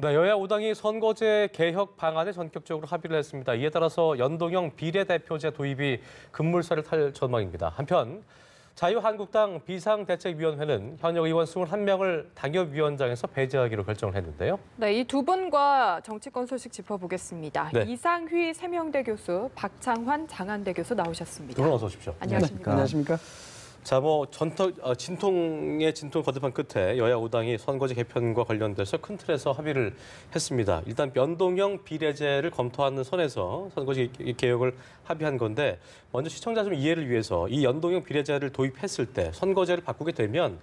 네, 여야 5당이 선거제 개혁 방안에 전격적으로 합의를 했습니다. 이에 따라서 연동형 비례대표제 도입이 급물살을 탈 전망입니다. 한편 자유한국당 비상대책위원회는 현역 의원 21명을 당협위원장에서 배제하기로 결정을 했는데요. 네, 이 두 분과 정치권 소식 짚어보겠습니다. 네. 이상휘 세명대 교수, 박창환 장한대 교수 나오셨습니다. 두 분 어서 오십시오. 안녕하십니까. 안녕하십니까. 자, 진통의 진통 거듭한 끝에 여야 5당이 선거제 개편과 관련돼서 큰 틀에서 합의를 했습니다. 일단 연동형 비례제를 검토하는 선에서 선거제 개혁을 합의한 건데 먼저 시청자 좀 이해를 위해서 이 연동형 비례제를 도입했을 때 선거제를 바꾸게 되면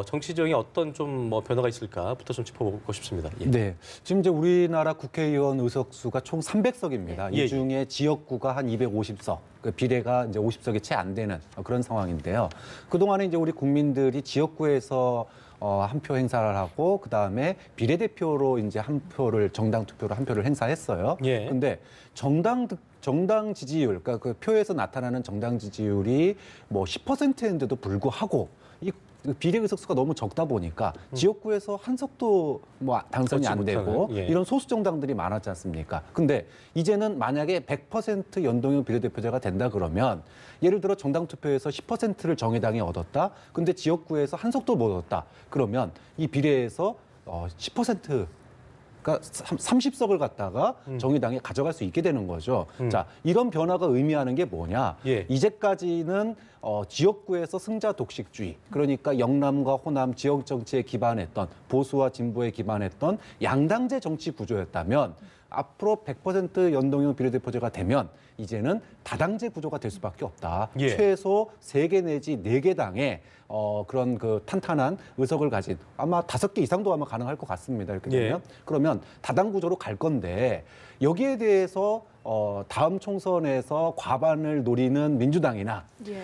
정치적인 어떤 좀 변화가 있을까부터 좀 짚어보고 싶습니다. 예. 네, 지금 이제 우리나라 국회의원 의석수가 총 300석입니다. 예. 이 중에 지역구가 한 250석, 그 비례가 이제 50석이 채 안 되는 그런 상황인데요. 그동안에 이제 우리 국민들이 지역구에서 한 표 행사를 하고 그다음에 비례대표로 이제 한 표를 정당 투표로 한 표를 행사했어요. 예. 근데 정당 지지율, 그러니까 그 표에서 나타나는 정당 지지율이 뭐 10%인데도 불구하고 이 비례 의석수가 너무 적다 보니까 지역구에서 한 석도 뭐 당선이 안 되고 예. 이런 소수 정당들이 많았지 않습니까? 근데 이제는 만약에 100% 연동형 비례대표제가 된다 그러면 예를 들어 정당 투표에서 10%를 정의당이 얻었다. 근데 지역구에서 한 석도 못 얻었다. 그러면 이 비례에서 10% 그러니까 30석을 갖다가 정의당이 가져갈 수 있게 되는 거죠. 자, 이런 변화가 의미하는 게 뭐냐? 예. 이제까지는 지역구에서 승자 독식주의, 그러니까 영남과 호남 지역 정치에 기반했던 보수와 진보에 기반했던 양당제 정치 구조였다면 앞으로 100% 연동형 비례대표제가 되면 이제는 다당제 구조가 될 수밖에 없다. 예. 최소 3개 내지 4개 당에 그런 그 탄탄한 의석을 가진 아마 5개 이상도 아마 가능할 것 같습니다. 이렇게 되면. 예. 그러면 다당 구조로 갈 건데 여기에 대해서 다음 총선에서 과반을 노리는 민주당이나 예.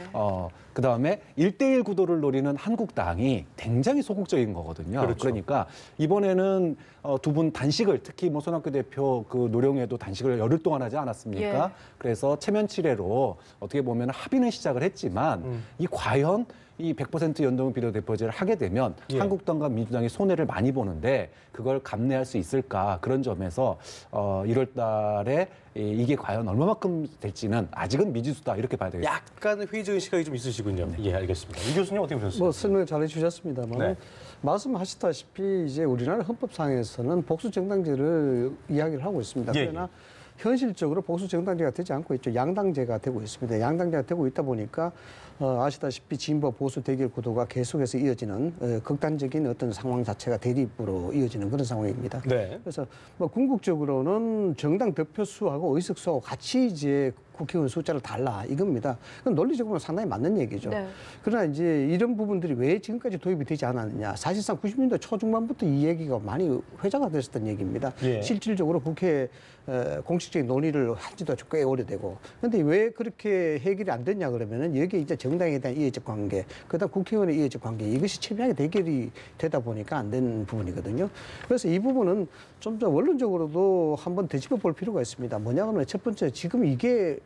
그다음에 1대1 구도를 노리는 한국당이 굉장히 소극적인 거거든요. 그렇죠. 그러니까 이번에는 두 분 단식을 특히 뭐 손학규 대표 그 노령에도 단식을 열흘 동안 하지 않았습니까? 예. 그래서 체면치레로 어떻게 보면 합의는 시작을 했지만 이 과연 이 100% 연동형 비례대표제를 하게 되면 예. 한국당과 민주당이 손해를 많이 보는데 그걸 감내할 수 있을까 그런 점에서 1월 달에 이게 과연 얼마만큼 될지는 아직은 미지수다 이렇게 봐야 되겠습니다. 약간 회의적인 시각이 좀 있으시군요. 예, 알겠습니다. 이 교수님 어떻게 보셨습니까? 뭐 설명 잘 해주셨습니다만 네. 말씀하셨다시피 이제 우리나라 헌법상에서는 복수 정당제를 이야기를 하고 있습니다. 예, 그러나 현실적으로 복수 정당제가 되지 않고 있죠. 양당제가 되고 있습니다. 양당제가 되고 있다 보니까 아시다시피 진보 보수 대결 구도가 계속해서 이어지는 극단적인 어떤 상황 자체가 대립으로 이어지는 그런 상황입니다. 네. 그래서 뭐 궁극적으로는 정당 득표수하고 의석수하고 같이 이제 국회의원 숫자를 달라 이겁니다. 그건 논리적으로 상당히 맞는 얘기죠. 네. 그러나 이제 이런 부분들이 왜 지금까지 도입이 되지 않았느냐. 사실상 90년대 초중반부터 이 얘기가 많이 회자가 됐었던 얘기입니다. 예. 실질적으로 국회 공식적인 논의를 한 지도 꽤 오래되고. 그런데 왜 그렇게 해결이 안 됐냐 그러면은 여기에 이제 정당에 대한 이해적 관계, 그다음 국회의원의 이해적 관계 이것이 첨예하게 대결이 되다 보니까 안 된 부분이거든요. 그래서 이 부분은 좀 더 원론적으로도 한번 되짚어 볼 필요가 있습니다. 뭐냐 하면 첫 번째 지금 이게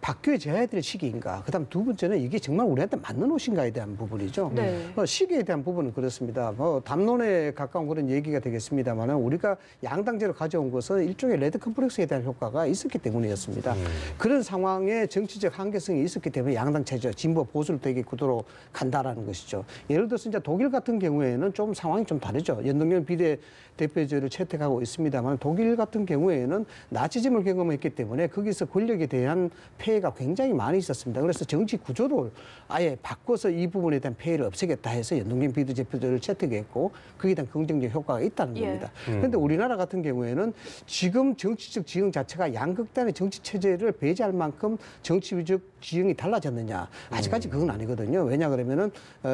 바뀌어져야 될 시기인가. 그다음 두 번째는 이게 정말 우리한테 맞는 옷인가에 대한 부분이죠. 네. 시기에 대한 부분은 그렇습니다. 담론에 가까운 그런 얘기가 되겠습니다만 우리가 양당제를 가져온 것은 일종의 레드 컴플렉스에 대한 효과가 있었기 때문이었습니다. 그런 상황에 정치적 한계성이 있었기 때문에 양당체제, 진보 보수를 되게 구도로 간다라는 것이죠. 예를 들어서 이제 독일 같은 경우에는 좀 상황이 좀 다르죠. 연동형 비례대표제를 채택하고 있습니다만 독일 같은 경우에는 나치즘을 경험했기 때문에 거기서 권력에 대한 폐해가 굉장히 많이 있었습니다. 그래서 정치 구조를 아예 바꿔서 이 부분에 대한 폐해를 없애겠다 해서 연동형 비례대표제를 채택했고 거기에 대한 긍정적 효과가 있다는 예. 겁니다. 그런데 우리나라 같은 경우에는 지금 정치적 지형 자체가 양극단의 정치 체제를 배제할 만큼 정치적 지형이 달라졌느냐. 아직까지 그건 아니거든요. 왜냐 그러면은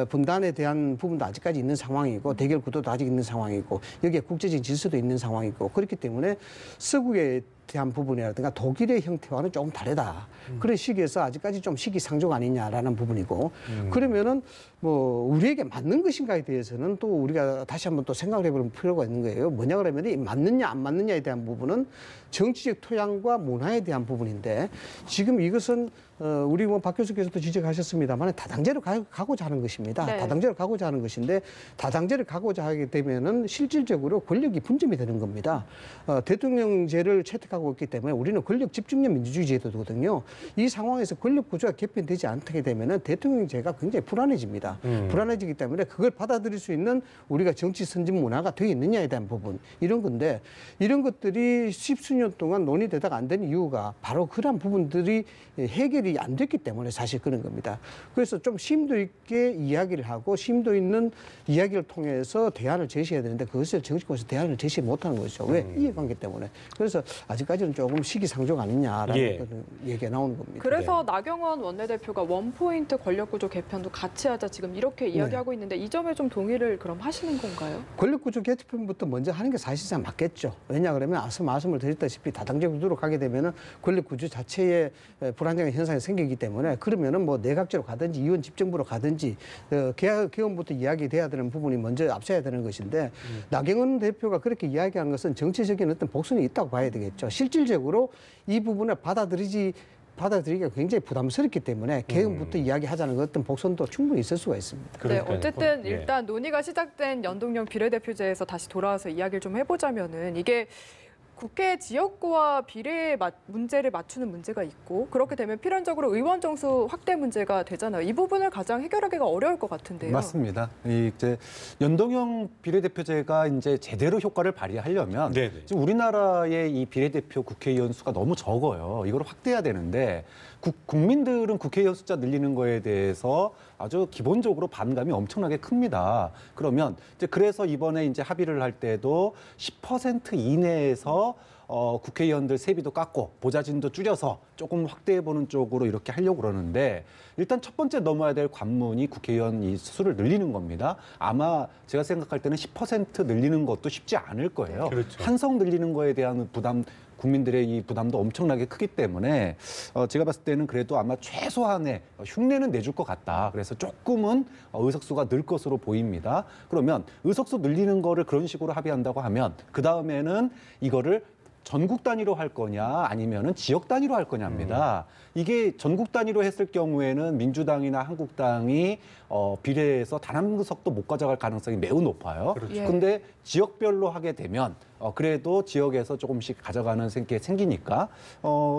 분단에 대한 부분도 아직까지 있는 상황이고 대결 구도도 아직 있는 상황이고 여기에 국제적인 질서도 있는 상황이고 그렇기 때문에 서구에 대한 부분이라든가 독일의 형태와는 조금 다르다. 그런 시기에서 아직까지 좀 시기상조 아니냐라는 부분이고 그러면은 뭐 우리에게 맞는 것인가에 대해서는 또 우리가 다시 한번 또 생각을 해볼 필요가 있는 거예요. 뭐냐 그러면 이 맞느냐 안 맞느냐에 대한 부분은 정치적 토양과 문화에 대한 부분인데 지금 이것은 우리 뭐 박 교수께서도 지적하셨습니다만 다당제로 가고자 하는 것입니다. 네. 다당제로 가고자 하는 것인데 다당제를 가고자 하게 되면은 실질적으로 권력이 분점이 되는 겁니다. 대통령제를 채택하고 있기 때문에 우리는 권력 집중력 민주주의 제도거든요. 이 상황에서 권력 구조가 개편되지 않게 되면은 대통령제가 굉장히 불안해집니다. 불안해지기 때문에 그걸 받아들일 수 있는 우리가 정치 선진 문화가 되어 있느냐에 대한 부분 이런 건데 이런 것들이 십수년 동안 논의되다가 안 된 이유가 바로 그런 부분들이 해결이 안 됐기 때문에 사실 그런 겁니다. 그래서 좀 심도 있게 이야기를 하고 심도 있는 이야기를 통해서 대안을 제시해야 되는데 그것을 정치권에서 대안을 제시 못하는 거죠. 왜? 이해관계 때문에. 그래서 아직까지는 조금 시기상조가 아니냐라는 예. 그런 얘기가 나오는 겁니다. 그래서 나경원 원내대표가 원포인트 권력구조 개편도 같이 하자 지금 이렇게 이야기하고 있는데 이 점에 좀 동의를 그럼 하시는 건가요? 권력구조 개편부터 먼저 하는 게 사실상 맞겠죠. 왜냐 그러면 앞서 말씀을 드렸다시피 다당제 구도로 가게 되면은 권력구조 자체에 불안정한 현상이 생기기 때문에 그러면은 뭐 내각제로 가든지 이원 집정부로 가든지 개헌부터 이야기돼야 되는 부분이 먼저 앞서야 되는 것인데 나경원 대표가 그렇게 이야기하는 것은 정치적인 어떤 복선이 있다고 봐야 되겠죠. 실질적으로 이 부분을 받아들이기가 굉장히 부담스럽기 때문에 개헌부터 이야기하자는 어떤 복선도 충분히 있을 수가 있습니다. 네, 그러니까요. 어쨌든 예. 일단 논의가 시작된 연동형 비례대표제에서 다시 돌아와서 이야기를 좀 해보자면은 이게 국회 지역구와 비례 문제를 맞추는 문제가 있고 그렇게 되면 필연적으로 의원 정수 확대 문제가 되잖아요. 이 부분을 가장 해결하기가 어려울 것 같은데요. 맞습니다. 이제 연동형 비례대표제가 이제 제대로 효과를 발휘하려면 네네. 지금 우리나라의 이 비례대표 국회의원 수가 너무 적어요. 이걸 확대해야 되는데 국민들은 국회의원 숫자 늘리는 거에 대해서 아주 기본적으로 반감이 엄청나게 큽니다. 그러면 이제 그래서 이번에 이제 합의를 할 때도 10% 이내에서 국회의원들 세비도 깎고 보좌진도 줄여서 조금 확대해 보는 쪽으로 이렇게 하려고 그러는데 일단 첫 번째 넘어야 될 관문이 국회의원 이 수를 늘리는 겁니다. 아마 제가 생각할 때는 10% 늘리는 것도 쉽지 않을 거예요. 그렇죠. 한석 늘리는 거에 대한 부담 국민들의 이 부담도 엄청나게 크기 때문에 제가 봤을 때는 그래도 아마 최소한의 흉내는 내줄 것 같다. 그래서 조금은 의석수가 늘 것으로 보입니다. 그러면 의석수 늘리는 거를 그런 식으로 합의한다고 하면 그 다음에는 이거를 전국 단위로 할 거냐 아니면은 지역 단위로 할 거냐입니다. 이게 전국 단위로 했을 경우에는 민주당이나 한국당이 비례해서 단 한 석도 못 가져갈 가능성이 매우 높아요. 그렇죠. 예. 근데 지역별로 하게 되면 그래도 지역에서 조금씩 가져가는 게 생기니까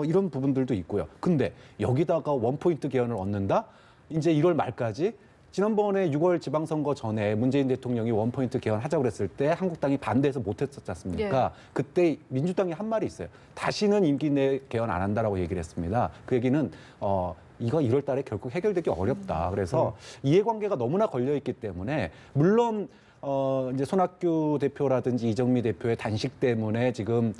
이런 부분들도 있고요. 근데 여기다가 원포인트 개헌을 얻는다? 이제 1월 말까지 지난번에 6월 지방선거 전에 문재인 대통령이 원포인트 개헌하자고 그랬을 때 한국당이 반대해서 못했었지 않습니까? 그때 민주당이 한 말이 있어요. 다시는 임기 내 개헌 안 한다라고 얘기를 했습니다. 그 얘기는 이거 1월 달에 결국 해결되기 어렵다. 그래서 이해관계가 너무나 걸려있기 때문에 물론 이제 손학규 대표라든지 이정미 대표의 단식 때문에 지금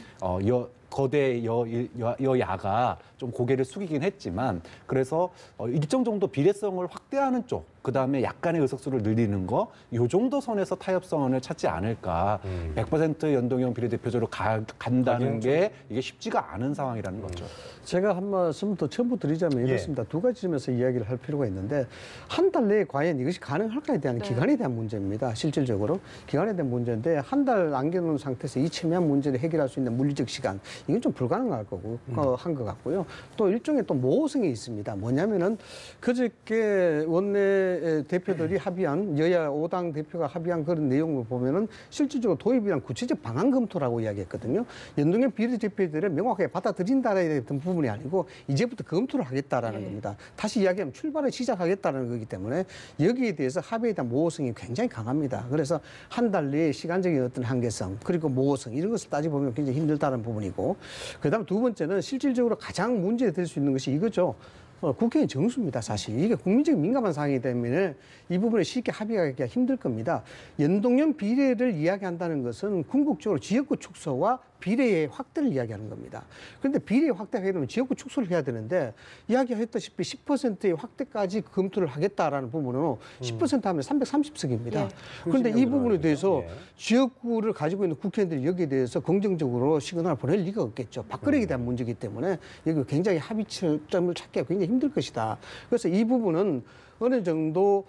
거대 여야가 좀 고개를 숙이긴 했지만 그래서 일정 정도 비례성을 확대하는 쪽, 그다음에 약간의 의석수를 늘리는 거, 요 정도 선에서 타협선을 찾지 않을까. 100% 연동형 비례대표제로 간다는 게 이게 쉽지가 않은 상황이라는 거죠. 제가 한 말씀 더 첨부 드리자면 이렇습니다. 두 가지 점에서 이야기를 할 필요가 있는데 한 달 내에 과연 이것이 가능할까에 대한 기간에 대한 문제입니다. 실질적으로 기간에 대한 문제인데 한 달 남겨놓은 상태에서 이 첨예한 문제를 해결할 수 있는 물리적 시간 이건 좀 불가능할 거고 한 것 같고요. 또 일종의 또 모호성이 있습니다. 뭐냐면은 그저께 원내 대표들이 합의한 여야 5당 대표가 합의한 그런 내용을 보면은 실질적으로 도입이란 구체적 방안 검토라고 이야기했거든요. 연동형 비례대표들을 명확하게 받아들인다라는 부분이 아니고 이제부터 검토를 하겠다라는 겁니다. 다시 이야기하면 출발을 시작하겠다는 거기 때문에 여기에 대해서 합의에 대한 모호성이 굉장히 강합니다. 그래서 한 달 내에 시간적인 어떤 한계성 그리고 모호성 이런 것을 따져보면 굉장히 힘들다는 부분이고 그다음 두 번째는 실질적으로 가장 문제될 수 있는 것이 이거죠. 국회의원 정수입니다, 사실. 이게 국민적인 민감한 사항이기 때문에 이 부분에 쉽게 합의하기가 힘들 겁니다. 연동형 비례를 이야기한다는 것은 궁극적으로 지역구 축소와 비례의 확대를 이야기하는 겁니다. 그런데 비례 확대가 되면 지역구 축소를 해야 되는데 이야기했다시피 10%의 확대까지 검토를 하겠다라는 부분은 10% 하면 330석입니다. 예. 그런데 이 부분에 대해서 예. 지역구를 가지고 있는 국회의원들이 여기에 대해서 긍정적으로 시그널을 보낼 리가 없겠죠. 밥그릇에 대한 문제이기 때문에 여기 굉장히 합의점을 찾기가 굉장히 힘들 것이다. 그래서 이 부분은 어느 정도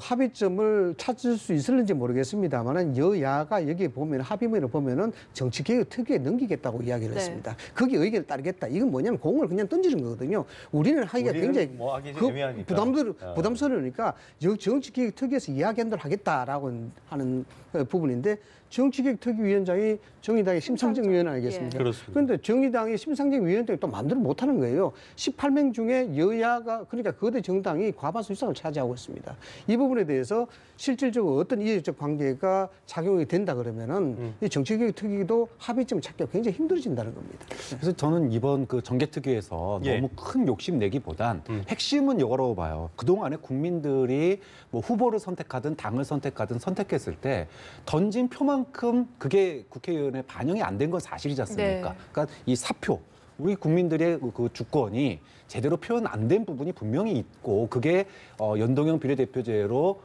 합의점을 찾을 수 있을는지 모르겠습니다만은 여야가 여기에 보면 합의문을 보면은 정치개혁 특위에 넘기겠다고 이야기를 네. 했습니다. 거기 의견을 따르겠다. 이건 뭐냐면 공을 그냥 던지는 거거든요. 우리는 하기가 우리는 굉장히 뭐 하기 좀 애매하니까. 부담스러우니까 정치개혁 특위에서 이야기한 대로 하겠다라고 하는 부분인데 정치개혁 특위위원장이 정의당의 심상정 위원 아니겠습니까? 그렇습니다. 그런데 정의당의 심상정 위원장이 또 마음대로 못하는 거예요. 18명 중에 여야가 그러니까 거대 정당이 과반수 이상을 차지하고 있습니다. 이 부분에 대해서 실질적으로 어떤 이해적 관계가 작용이 된다 그러면은 이 정치개혁 특위도 합의점을 찾기가 굉장히 힘들어진다는 겁니다. 그래서 저는 이번 그 정개특위에서 예. 너무 큰 욕심 내기보단 핵심은 이거라고 봐요. 그동안에 국민들이 뭐 후보를 선택하든 당을 선택하든 선택했을 때 던진 표만큼 그게 국회의원에 반영이 안 된 건 사실이지 않습니까? 네. 그러니까 이 사표, 우리 국민들의 그 주권이 제대로 표현 안 된 부분이 분명히 있고 그게 연동형 비례대표제로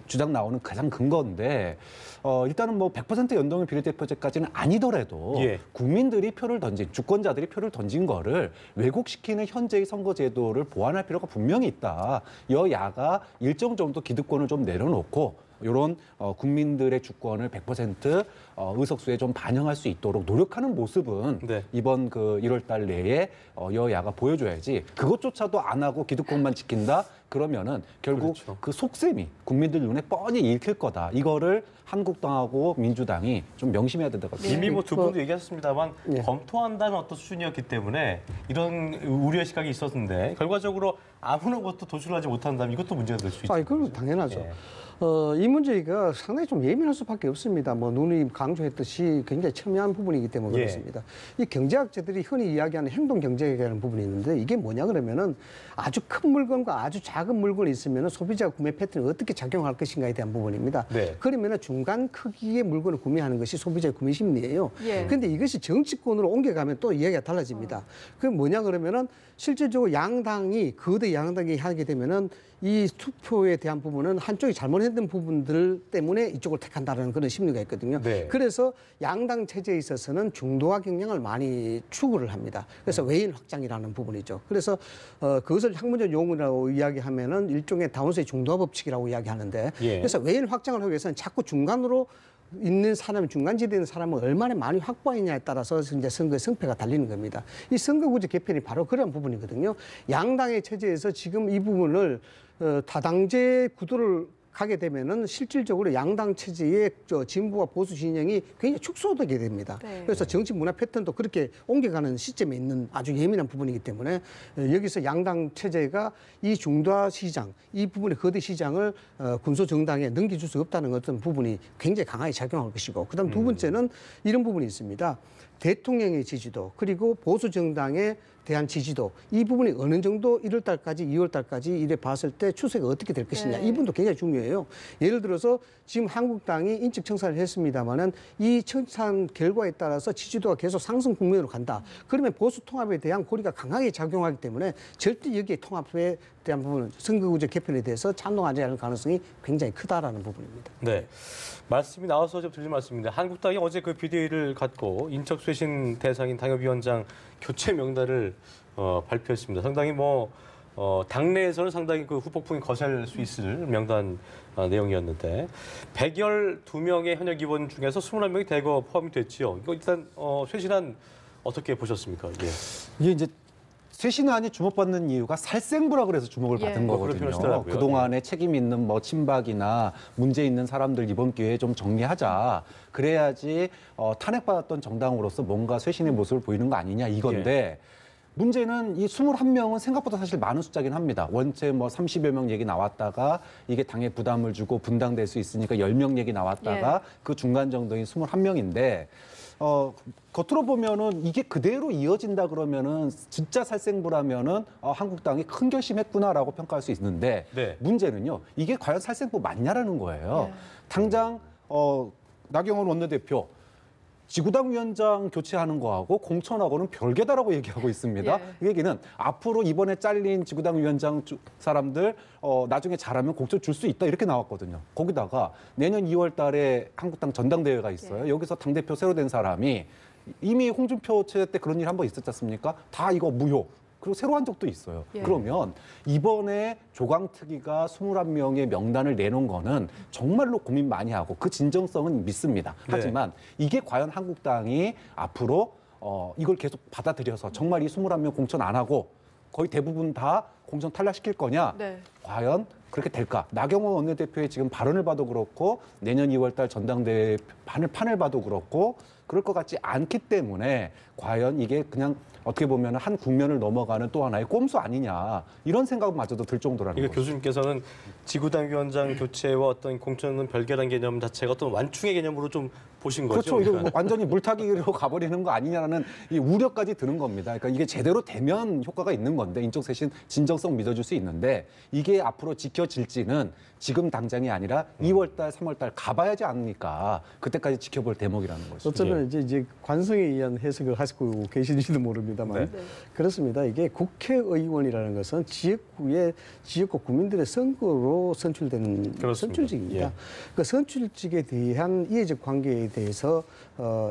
주장 나오는 가장 근거인데 일단은 뭐 100% 연동형 비례대표제까지는 아니더라도 예. 국민들이 표를 던진 주권자들이 표를 던진 거를 왜곡시키는 현재의 선거제도를 보완할 필요가 분명히 있다. 여야가 일정 정도 기득권을 좀 내려놓고 이런 국민들의 주권을 100% 의석수에 좀 반영할 수 있도록 노력하는 모습은 네. 이번 그 1월달 내에 여야가 보여줘야지 그것조차도 안 하고 기득권만 지킨다 그러면은 결국 그렇죠. 그 속셈이 국민들 눈에 뻔히 읽힐 거다. 이거를 한국당하고 민주당이 좀 명심해야 된다고 네. 이미 뭐 두 분도 얘기하셨습니다만 예. 검토한다는 어떤 수준이었기 때문에 이런 우려의 시각이 있었는데 결과적으로 아무런 것도 도출하지 못한다면 이것도 문제가 될 수 있죠. 그건 당연하죠. 예. 이 문제가 상당히 좀 예민할 수밖에 없습니다. 뭐 누누이 강조했듯이 굉장히 첨예한 부분이기 때문에 예. 그렇습니다. 이 경제학자들이 흔히 이야기하는 행동 경제학이라는 부분이 있는데 이게 뭐냐 그러면은 아주 큰 물건과 아주 작은 물건이 있으면은 소비자 구매 패턴이 어떻게 작용할 것인가에 대한 부분입니다. 네. 그러면은 중간 크기의 물건을 구매하는 것이 소비자의 구매 심리예요. 예. 그런데 이것이 정치권으로 옮겨가면 또 이야기가 달라집니다. 그게 뭐냐 그러면은 실질적으로 양당이 거대 양당이 하게 되면은 이 투표에 대한 부분은 한쪽이 잘못했던 부분들 때문에 이쪽을 택한다는 그런 심리가 있거든요. 네. 그래서 양당 체제에 있어서는 중도화 경향을 많이 추구를 합니다. 그래서 외인 확장이라는 부분이죠. 그래서 그것을 학문적 용어라고 이야기하면은 일종의 다운스의 중도화 법칙이라고 이야기하는데 예. 그래서 외인 확장을 하기 위해서는 자꾸 중간으로 있는 사람, 중간지대에 있는 사람을 얼마나 많이 확보했냐에 따라서 이제 선거의 승패가 달리는 겁니다. 이 선거구제 개편이 바로 그런 부분이거든요. 양당의 체제에서 지금 이 부분을 다당제 구도를 가게 되면은 실질적으로 양당 체제의 진보와 보수 진영이 굉장히 축소되게 됩니다. 네. 그래서 정치 문화 패턴도 그렇게 옮겨가는 시점에 있는 아주 예민한 부분이기 때문에 여기서 양당 체제가 이 중도화 시장, 이 부분의 거대 시장을 군소 정당에 넘겨줄 수 없다는 어떤 부분이 굉장히 강하게 작용할 것이고, 그다음 두 번째는 이런 부분이 있습니다. 대통령의 지지도 그리고 보수 정당의 대한 지지도 이 부분이 어느 정도 1월 달까지 2월 달까지 이래 봤을 때 추세가 어떻게 될 것이냐 네. 이 부분도 굉장히 중요해요. 예를 들어서 지금 한국당이 인적 청산을 했습니다마는 이 청산 결과에 따라서 지지도가 계속 상승 국면으로 간다. 그러면 보수 통합에 대한 고리가 강하게 작용하기 때문에 절대 여기에 통합에 대한 부분은 선거구제 개편에 대해서 찬동하지 않을 가능성이 굉장히 크다라는 부분입니다. 네. 말씀이 나와서 좀 드릴 말씀인데 한국당이 어제 그 비대위를 갖고 인적쇄신 대상인 당협위원장 교체 명단을 발표했습니다. 상당히 당내에서는 상당히 그 후폭풍이 거셀 수 있을 명단 내용이었는데 112명의 현역 의원 중에서 21명이 대거 포함이 됐지요. 이거 일단 쇄신안 어떻게 보셨습니까? 예. 이게 이제 쇄신안이 주목받는 이유가 살생부라 그래서 주목을 예. 받은 그렇게 거거든요. 표현하시더라고요. 그동안에 책임 있는 친박이나 문제 있는 사람들 이번 기회에 좀 정리하자. 그래야지 탄핵받았던 정당으로서 뭔가 쇄신의 모습을 보이는 거 아니냐 이건데 문제는 이 21명은 생각보다 사실 많은 숫자긴 합니다. 원체 30여 명 얘기 나왔다가 이게 당에 부담을 주고 분당될 수 있으니까 10명 얘기 나왔다가 그 중간 정도인 21명인데 겉으로 보면은 이게 그대로 이어진다 그러면은 진짜 살생부라면은 한국당이 큰 결심했구나라고 평가할 수 있는데 네. 문제는요. 이게 과연 살생부 맞냐라는 거예요. 네. 당장 나경원 원내대표 지구당 위원장 교체하는 거하고 공천하고는 별개다라고 얘기하고 있습니다. 예. 이 얘기는 앞으로 이번에 잘린 지구당 위원장 사람들 나중에 잘하면 공천 줄 수 있다 이렇게 나왔거든요. 거기다가 내년 2월 달에 한국당 전당대회가 있어요. 여기서 당대표 새로 된 사람이 이미 홍준표 체제 때 그런 일 한번 있었지 않습니까? 다 이거 무효. 그리고 새로 한 적도 있어요. 예. 그러면 이번에 조강특위가 21명의 명단을 내놓은 거는 정말로 고민 많이 하고 그 진정성은 믿습니다. 네. 하지만 이게 과연 한국당이 앞으로 이걸 계속 받아들여서 정말 이 21명 공천 안 하고 거의 대부분 다 공천 탈락시킬 거냐? 네. 과연 그렇게 될까? 나경원 원내대표의 지금 발언을 봐도 그렇고 내년 2월 달 전당대회 판을 봐도 그렇고 그럴 것 같지 않기 때문에 과연 이게 그냥 어떻게 보면 한 국면을 넘어가는 또 하나의 꼼수 아니냐 이런 생각마저도 들 정도라는 이게 거죠. 교수님께서는 지구당 위원장 교체와 어떤 공천은 별개라는 개념 자체가 어떤 완충의 개념으로 좀 보신 거죠? 그렇죠. 이거 뭐 완전히 물타기로 가버리는 거 아니냐라는 이 우려까지 드는 겁니다. 그러니까 이게 제대로 되면 효과가 있는 건데 인적 쇄신 진정성 믿어줄 수 있는데 이게 앞으로 지켜질지는 지금 당장이 아니라 2월 달, 3월 달 가봐야지 않습니까? 그때까지 지켜볼 대목이라는 거죠. 어쩌면 이제 관성에 의한 해석을 하시고 계신지도 모릅니다만 네. 그렇습니다. 이게 국회의원이라는 것은 지역구 국민들의 선거로 선출되는 그렇습니다. 선출직입니다. 예. 그 선출직에 대한 이해적 관계에 대해서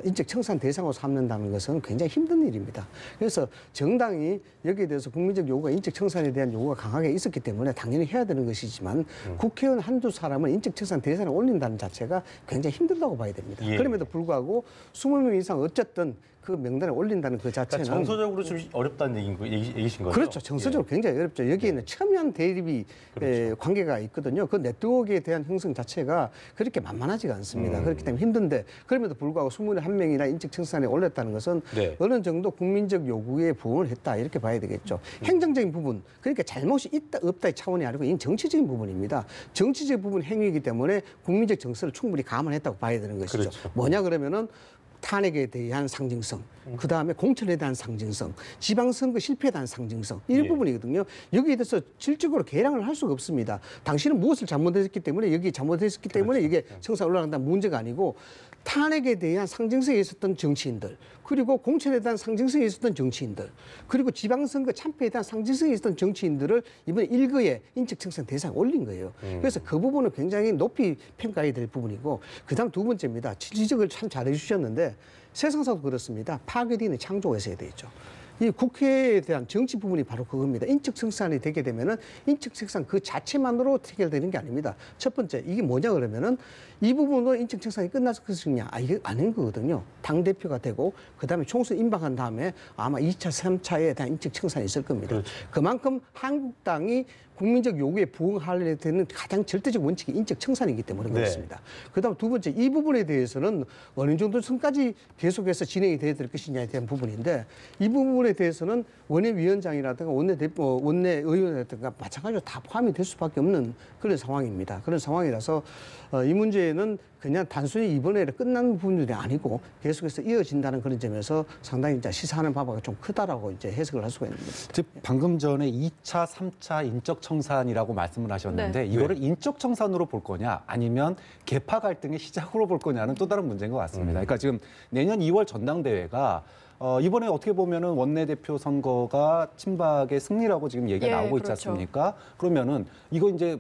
인적 청산 대상으로 삼는다는 것은 굉장히 힘든 일입니다. 그래서 정당이 여기에 대해서 국민적 요구가 인적 청산에 대한 요구가 강하게 있었기 때문에 당연히 해야 되는 것이지만 국회의원 한두 사람을 인적 청산 대상에 올린다는 자체가 굉장히 힘들다고 봐야 됩니다. 예. 그럼에도 불구하고 20명 이상 어쨌든 그 명단에 올린다는 그 자체는 그러니까 정서적으로 좀 어렵다는 얘기신 거죠? 그렇죠. 정서적으로 굉장히 어렵죠. 여기에는 첨예한 대립이 관계가 있거든요. 그 네트워크에 대한 형성 자체가 그렇게 만만하지가 않습니다. 그렇기 때문에 힘든데 그럼에도 불구하고 21명이나 인적 청산에 올렸다는 것은 네. 어느 정도 국민적 요구에 부응을 했다 이렇게 봐야 되겠죠. 행정적인 부분 그러니까 잘못이 있다 없다의 차원이 아니고 이건 정치적인 부분입니다. 정치적 부분 행위이기 때문에 국민적 정서를 충분히 감안했다고 봐야 되는 것이죠. 그렇죠. 뭐냐 그러면은 탄핵에 대한 상징성, 그 다음에 공천에 대한 상징성, 지방선거 실패에 대한 상징성 이런 예. 부분이거든요. 여기에 대해서 질적으로 계량을 할 수가 없습니다. 당신은 무엇을 잘못했기 때문에 여기 잘못했기 때문에 이게 청사에 올라간다는 문제가 아니고 탄핵에 대한 상징성에 있었던 정치인들 그리고 공천에 대한 상징성에 있었던 정치인들 그리고 지방선거 참패에 대한 상징성에 있었던 정치인들을 이번에 일거에 인적청산 대상에 올린 거예요. 그래서 그 부분은 굉장히 높이 평가해야 될 부분이고 그다음 두 번째입니다. 지적을 참 잘해 주셨는데 세상사도 그렇습니다. 파괴되는 창조가 있어야 되죠. 이 국회에 대한 정치 부분이 바로 그겁니다. 인적 청산이 되게 되면은 인적 청산 그 자체만으로 해결되는 게 아닙니다. 첫 번째 이게 뭐냐 그러면은 이 부분으로 인적 청산이 끝났을 것이냐 이게 아닌 거거든요. 당 대표가 되고 그다음에 총선 임박한 다음에 아마 2차, 3차에 대한 인적 청산이 있을 겁니다. 그렇죠. 그만큼 한국당이 국민적 요구에 부응하려야 되는 가장 절대적 원칙이 인적 청산이기 때문에 네. 그렇습니다. 그다음 두 번째 이 부분에 대해서는 어느 정도 선까지 계속해서 진행이 돼야 될 것이냐에 대한 부분인데 이 부분에 대해서는 원내위원장이라든가 원내의원이라든가 마찬가지로 다 포함이 될 수밖에 없는 그런 상황입니다. 그런 상황이라서 이 문제는 그냥 단순히 이번에 끝난 부분들이 아니고 계속해서 이어진다는 그런 점에서 상당히 이제 시사하는 바가 좀 크다라고 이제 해석을 할 수가 있는 겁니다. 즉 방금 전에 2차, 3차 인적 청산이라고 말씀을 하셨는데 네. 이거를 인적 청산으로 볼 거냐 아니면 계파 갈등의 시작으로 볼 거냐는 또 다른 문제인 것 같습니다. 그러니까 지금 내년 2월 전당대회가 이번에 어떻게 보면은 원내대표 선거가 친박의 승리라고 지금 얘기가 예, 나오고 있지 그렇죠. 않습니까? 그러면은 이것의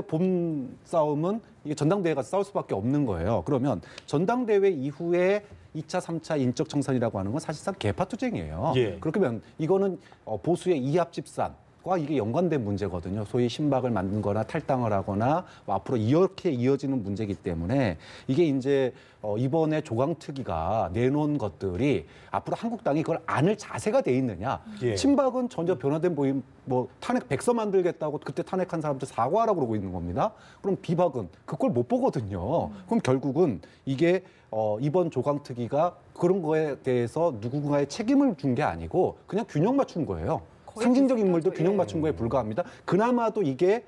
본 싸움은 이게 전당대회 가서 싸울 수밖에 없는 거예요. 그러면 전당대회 이후에 2차, 3차 인적 청산이라고 하는 건 사실상 계파 투쟁이에요. 예. 그렇다면 이거는 보수의 이합 집산 과 이게 연관된 문제거든요. 소위 신박을 만든 거나 탈당을 하거나 앞으로 이렇게 이어지는 문제이기 때문에 이게 이제 이번에 조강특위가 내놓은 것들이 앞으로 한국당이 그걸 안을 자세가 돼 있느냐. 예. 친박은 전혀 변화된 탄핵 백서 만들겠다고 그때 탄핵한 사람들 사과하라고 그러고 있는 겁니다. 그럼 비박은 그걸 못 보거든요. 그럼 결국은 이게 이번 조강특위가 그런 거에 대해서 누군가의 책임을 준 게 아니고 그냥 균형 맞춘 거예요. 거의 상징적 비슷하죠. 인물도 균형 예. 맞춘 거에 불과합니다. 그나마도 이게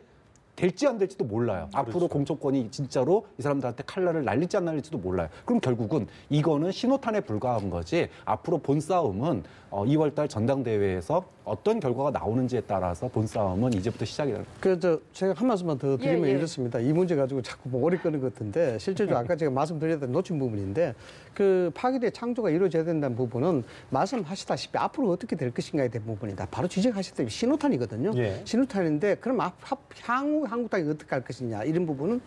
될지 안 될지도 몰라요. 앞으로 공천권이 진짜로 이 사람들한테 칼날을 날릴지 안 날릴지도 몰라요. 그럼 결국은 이거는 신호탄에 불과한 거지 앞으로 본 싸움은 2월 달 전당대회에서 어떤 결과가 나오는지에 따라서 본 싸움은 이제부터 시작이라는 거예요. 그래서 제가 한 말씀만 더 드리면 예, 예. 이렇습니다. 이 문제 가지고 자꾸 오래 끄는 것 같은데 실제로 아까 제가 말씀드렸던 놓친 부분인데 그 파괴대 창조가 이루어져야 된다는 부분은 말씀하시다시피 앞으로 어떻게 될 것인가에 대한 부분이다. 바로 지적하셨다시피 신호탄이거든요. 예. 신호탄인데 그럼 향후 한국당이 어떻게 할 것이냐 이런 부분은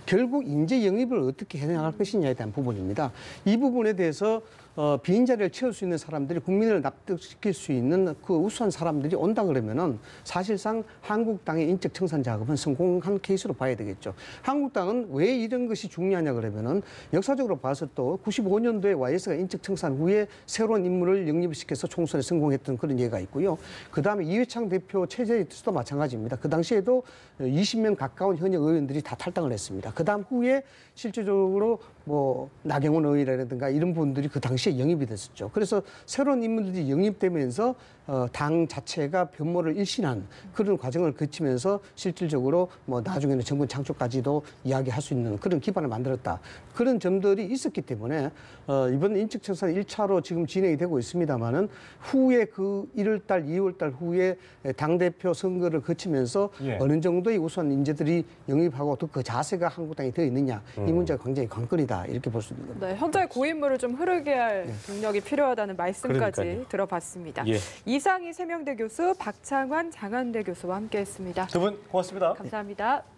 결국 인재 영입을 어떻게 해나갈 것이냐에 대한 부분입니다. 이 부분에 대해서 빈 자리를 채울 수 있는 사람들이 국민을 납득시킬 수 있는 그 우수한 비슷한 사람들이 온다 그러면은 사실상 한국당의 인적 청산 작업은 성공한 케이스로 봐야 되겠죠. 한국당은 왜 이런 것이 중요하냐 그러면은 역사적으로 봐서 또 95년도에 YS가 인적 청산 후에 새로운 인물을 영입시켜서 총선에 성공했던 그런 예가 있고요. 그다음에 이회창 대표 체제에서도 마찬가지입니다. 그 당시에도 20명 가까운 현역 의원들이 다 탈당을 했습니다. 그다음 후에 실질적으로 뭐 나경원 의원이라든가 이런 분들이 그 당시에 영입이 됐었죠. 그래서 새로운 인물들이 영입되면서 당 자체가 변모를 일신한 그런 과정을 거치면서 실질적으로 뭐 나중에는 정권 창출까지도 이야기할 수 있는 그런 기반을 만들었다. 그런 점들이 있었기 때문에 이번 인적청산 1차로 지금 진행이 되고 있습니다만은 후에 그 1월달, 2월달 후에 당대표 선거를 거치면서 예. 어느 정도의 우수한 인재들이 영입하고 또 그 자세가 한국당이 되어 있느냐 이 문제가 굉장히 관건이다 이렇게 볼 수 있는 겁니다. 네, 현재 고인물을 좀 흐르게 할 동력이 필요하다는 말씀까지 그러니까요. 들어봤습니다. 예. 이상희 세명대 교수, 박창환 장한대 교수와 함께했습니다. 두 분 고맙습니다. 감사합니다.